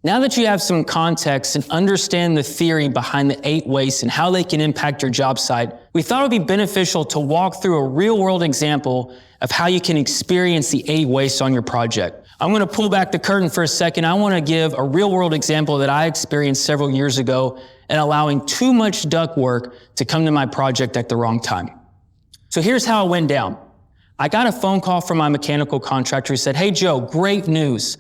Now that you have some context and understand the theory behind the 8 wastes and how they can impact your job site, we thought it would be beneficial to walk through a real-world example of how you can experience the 8 wastes on your project. I'm going to pull back the curtain for a second. I want to give a real-world example that I experienced several years ago in allowing too much ductwork to come to my project at the wrong time. So here's how it went down. I got a phone call from my mechanical contractor who said, "Hey Joe, great news.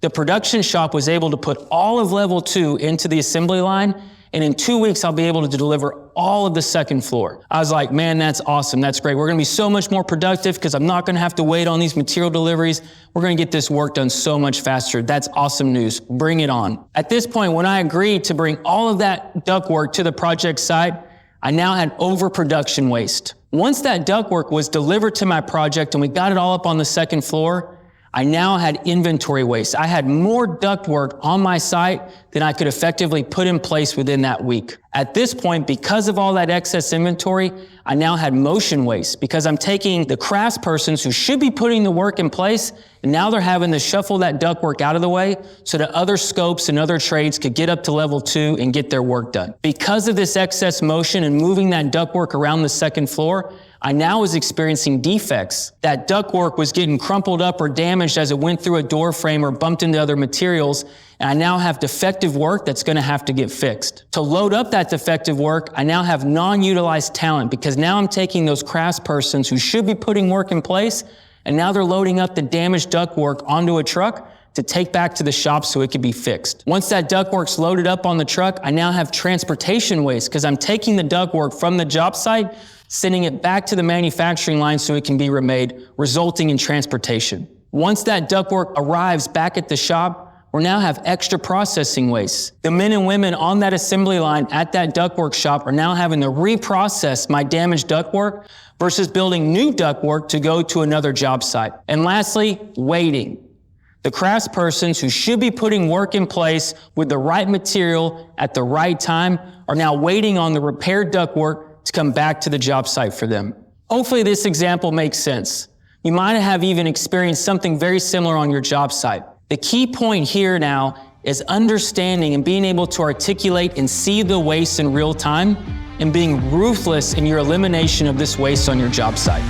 The production shop was able to put all of level 2 into the assembly line, and in 2 weeks, I'll be able to deliver all of the second floor." I was like, "Man, that's awesome. That's great. We're going to be so much more productive because I'm not going to have to wait on these material deliveries. We're going to get this work done so much faster. That's awesome news. Bring it on." At this point, when I agreed to bring all of that ductwork to the project site, I now had overproduction waste. Once that ductwork was delivered to my project and we got it all up on the second floor, I now had inventory waste. I had more ductwork on my site than I could effectively put in place within that week. At this point, because of all that excess inventory, I now had motion waste because I'm taking the craftspersons who should be putting the work in place, and now they're having to shuffle that ductwork out of the way so that other scopes and other trades could get up to level 2 and get their work done. Because of this excess motion and moving that ductwork around the second floor, I now was experiencing defects. That ductwork was getting crumpled up or damaged as it went through a door frame or bumped into other materials, and I now have defective work that's going to have to get fixed. To load up that defective work, I now have non-utilized talent because now I'm taking those craftspersons who should be putting work in place, and now they're loading up the damaged ductwork onto a truck to take back to the shop so it could be fixed. Once that ductwork's loaded up on the truck, I now have transportation waste because I'm taking the ductwork from the job site, sending it back to the manufacturing line so it can be remade, resulting in transportation. Once that ductwork arrives back at the shop, we now have extra processing waste. The men and women on that assembly line at that ductwork shop are now having to reprocess my damaged ductwork versus building new ductwork to go to another job site. And lastly, waiting. The craftspersons who should be putting work in place with the right material at the right time are now waiting on the repaired ductwork to come back to the job site for them. Hopefully this example makes sense. You might have even experienced something very similar on your job site. The key point here now is understanding and being able to articulate and see the waste in real time and being ruthless in your elimination of this waste on your job site.